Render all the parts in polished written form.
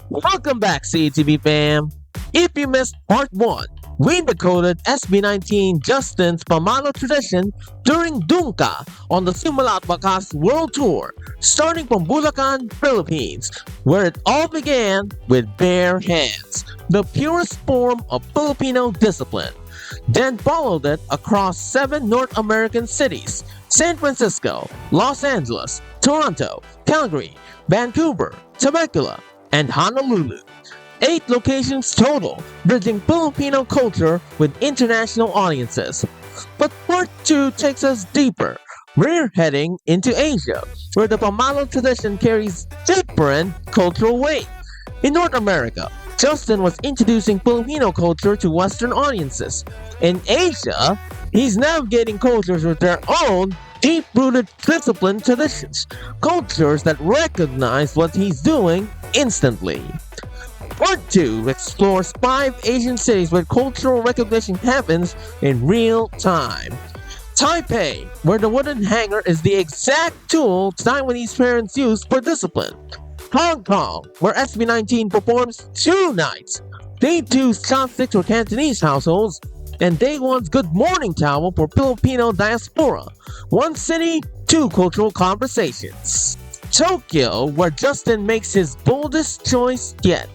Welcome back, CETV fam! If you missed part 1, we decoded SB19 Justin's Pamalo tradition during Dunka on the Simula Wakas World Tour, starting from Bulacan, Philippines, where it all began with bare hands, the purest form of Filipino discipline. Then followed it across 7 North American cities: San Francisco, Los Angeles, Toronto, Calgary, Vancouver, Temecula, and Honolulu. 8 locations total, bridging Filipino culture with international audiences. But part 2 takes us deeper. We're heading into Asia, where the Pamalo tradition carries different cultural weight. In North America, Justin was introducing Filipino culture to Western audiences. In Asia, he's navigating cultures with their own deep-rooted discipline traditions, cultures that recognize what he's doing instantly. Part 2 explores 5 Asian cities where cultural recognition happens in real time. Taipei, where the wooden hanger is the exact tool Taiwanese parents use for discipline. Hong Kong, where SB19 performs 2 nights. Day 2's chopsticks for Cantonese households, and Day 1's Good Morning Towel for Filipino diaspora. 1 city, 2 cultural conversations. Tokyo, where Justin makes his boldest choice yet.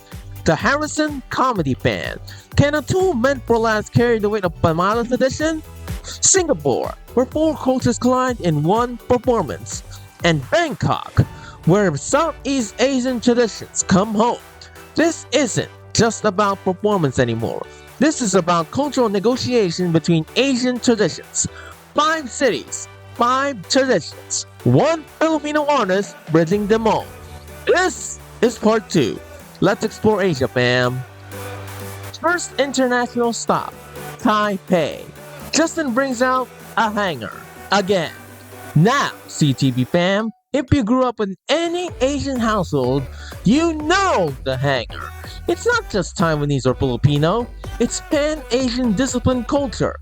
The Harisen comedy band. Can a tool meant for lads carry the weight of Pamalo tradition? Singapore, where 4 cultures collide in 1 performance. And Bangkok, where Southeast Asian traditions come home. This isn't just about performance anymore. This is about cultural negotiation between Asian traditions. 5 cities, 5 traditions, 1 Filipino artist bridging them all. This is part 2. Let's explore Asia, fam. First international stop, Taipei. Justin brings out a hanger. Again. Now, CTV fam, if you grew up in any Asian household, you know the hanger. It's not just Taiwanese or Filipino, it's pan-Asian discipline culture.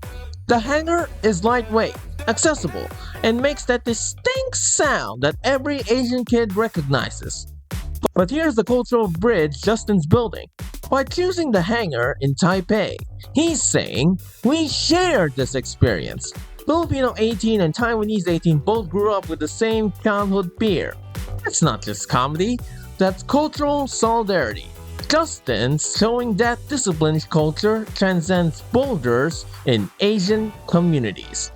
The hanger is lightweight, accessible, and makes that distinct sound that every Asian kid recognizes. But here's the cultural bridge Justin's building. By choosing the hanger in Taipei, he's saying, we shared this experience. Filipino 18 and Taiwanese 18 both grew up with the same childhood fear. That's not just comedy, that's cultural solidarity. Justin's showing that disciplined culture transcends borders in Asian communities.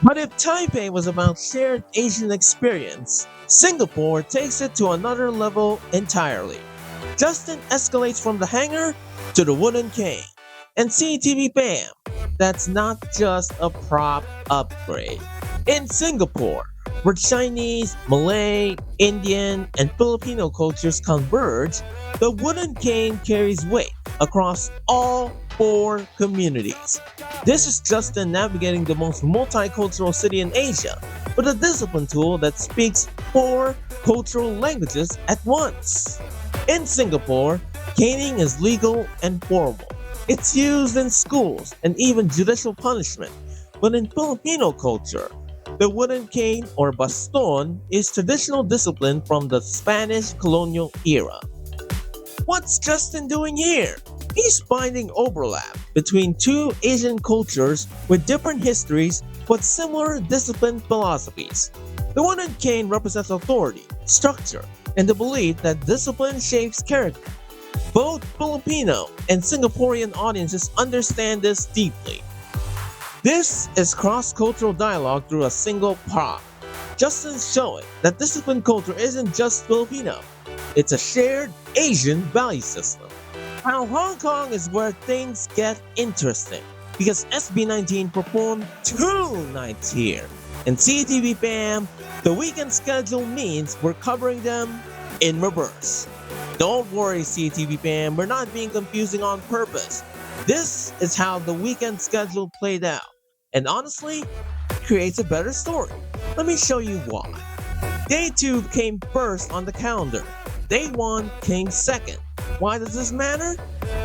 But if Taipei was about shared Asian experience, Singapore takes it to another level entirely. Justin escalates from the hanger to the wooden cane. And CETV fam, that's not just a prop upgrade. In Singapore, where Chinese, Malay, Indian, and Filipino cultures converge, the wooden cane carries weight across all 4 communities. This is Justin navigating the most multicultural city in Asia with a discipline tool that speaks 4 cultural languages at once. In Singapore, caning is legal and formal. It's used in schools and even judicial punishment. But in Filipino culture, the wooden cane or baston is traditional discipline from the Spanish colonial era. What's Justin doing here? He's finding overlap between 2 Asian cultures with different histories but similar discipline philosophies. The wooden cane represents authority, structure, and the belief that discipline shapes character. Both Filipino and Singaporean audiences understand this deeply. This is cross-cultural dialogue through a single prop. Justin's showing that discipline culture isn't just Filipino, it's a shared Asian value system. Now Hong Kong is where things get interesting, because SB19 performed 2 nights here. And CETV fam, the weekend schedule means we're covering them in reverse. Don't worry CETV fam, we're not being confusing on purpose. This is how the weekend schedule played out. And honestly, it creates a better story. Let me show you why. Day 2 came first on the calendar. Day 1 came second. Why does this matter?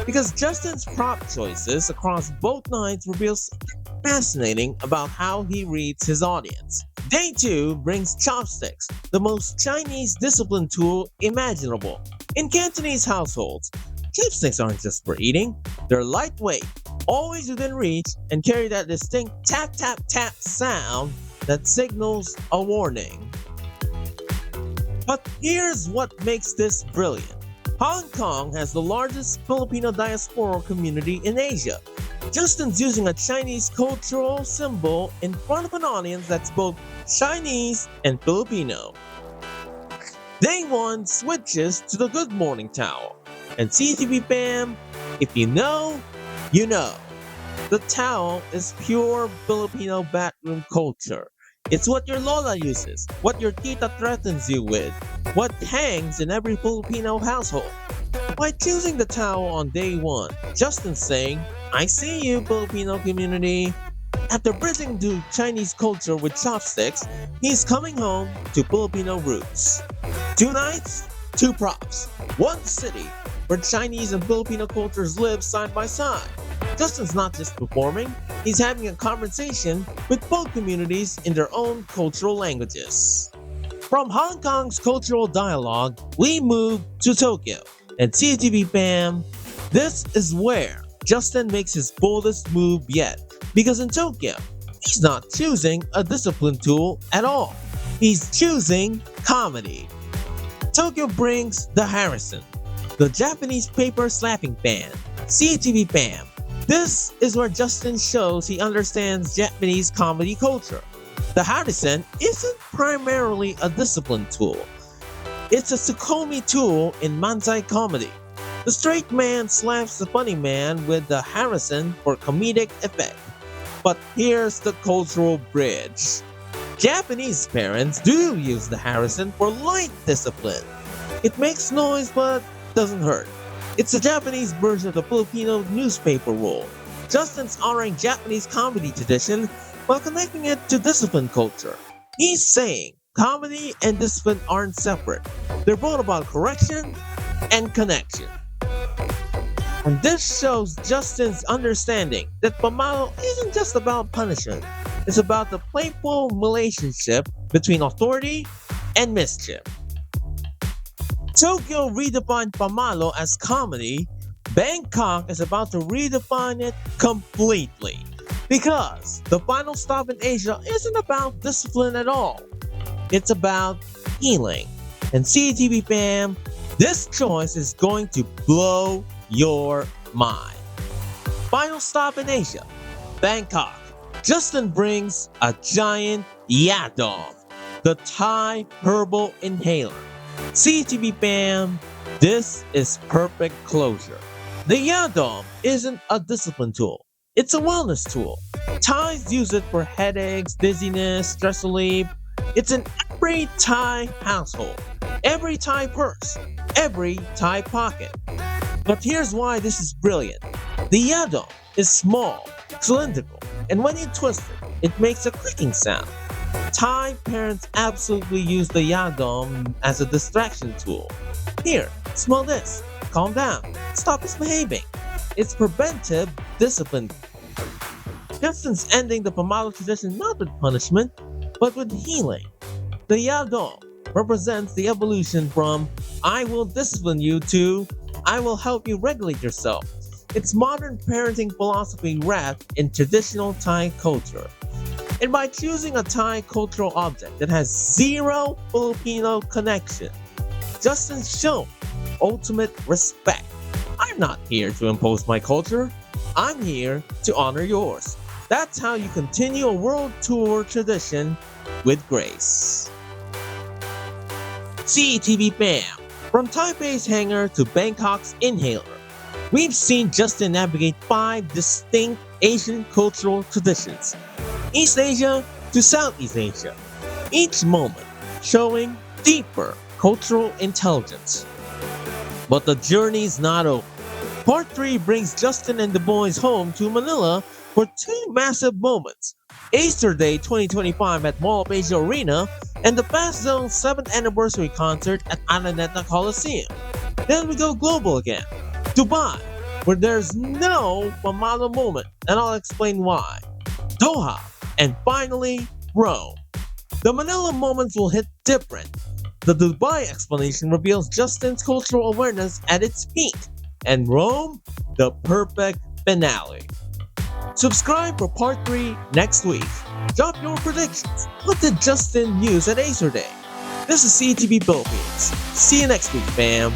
Because Justin's prop choices across both nights reveal something fascinating about how he reads his audience. Day 2 brings chopsticks, the most Chinese discipline tool imaginable. In Cantonese households, chopsticks aren't just for eating, they're lightweight, always within reach, and carry that distinct tap tap tap sound that signals a warning. But here's what makes this brilliant. Hong Kong has the largest Filipino diaspora community in Asia. Justin's using a Chinese cultural symbol in front of an audience that's both Chinese and Filipino. Day 1 switches to the Good Morning Towel. And CETV fam, if you know, you know. The towel is pure Filipino bathroom culture. It's what your lola uses, what your tita threatens you with, what hangs in every Filipino household. By choosing the towel on day 1, Justin's saying, I see you, Filipino community. After bridging to Chinese culture with chopsticks, he's coming home to Filipino roots. 2 nights, 2 props, 1 city where Chinese and Filipino cultures live side by side. Justin's not just performing, he's having a conversation with both communities in their own cultural languages. From Hong Kong's cultural dialogue, we move to Tokyo. And CETV fam, this is where Justin makes his boldest move yet. Because in Tokyo, he's not choosing a discipline tool at all. He's choosing comedy. Tokyo brings the Harisen, the Japanese paper slapping fan. CETV fam, this is where Justin shows he understands Japanese comedy culture. The Harisen isn't primarily a discipline tool. It's a Tsukomi tool in manzai comedy. The straight man slaps the funny man with the Harisen for comedic effect. But here's the cultural bridge. Japanese parents do use the Harisen for light discipline. It makes noise but doesn't hurt. It's a Japanese version of the Filipino newspaper rule. Justin's honoring Japanese comedy tradition while connecting it to discipline culture. He's saying comedy and discipline aren't separate. They're both about correction and connection. And this shows Justin's understanding that Pamalo isn't just about punishment. It's about the playful relationship between authority and mischief. Tokyo redefined Pamalo as comedy. Bangkok is about to redefine it completely. Because the final stop in Asia isn't about discipline at all. It's about healing. And CETV fam, this choice is going to blow your mind. Final stop in Asia, Bangkok. Justin brings a giant yadong, the Thai herbal inhaler. CETV fam, this is perfect closure. The yadong isn't a discipline tool. It's a wellness tool. Thais use it for headaches, dizziness, stress relief. It's in every Thai household, every Thai purse, every Thai pocket. But here's why this is brilliant. The yadong is small, cylindrical, and when you twist it, it makes a clicking sound. Thai parents absolutely use the yadong as a distraction tool. Here, smell this. Calm down. Stop misbehaving. It's preventive discipline. Justin's ending the Pamalo tradition not with punishment, but with healing. The yadong represents the evolution from I will discipline you to I will help you regulate yourself. It's modern parenting philosophy wrapped in traditional Thai culture. And by choosing a Thai cultural object that has zero Filipino connection, Justin's shown ultimate respect. I'm not here to impose my culture. I'm here to honor yours. That's how you continue a world tour tradition with grace. CETV fam, from Taipei's hangar to Bangkok's inhaler, we've seen Justin navigate 5 distinct Asian cultural traditions, East Asia to Southeast Asia, each moment showing deeper cultural intelligence. But the journey's not over. Part 3 brings Justin and the boys home to Manila for 2 massive moments. Easter Day 2025 at Mall of Asia Arena and the Fast Zone's 7th anniversary concert at Araneta Coliseum. Then we go global again. Dubai, where there's no Pamalo moment, and I'll explain why. Doha, and finally, Rome. The Manila moments will hit different. The Dubai explanation reveals Justin's cultural awareness at its peak, and Rome, the perfect finale. Subscribe for part 3 next week. Drop your predictions. What did Justin use at Acer Day? This is CETV Philippines. See you next week, fam.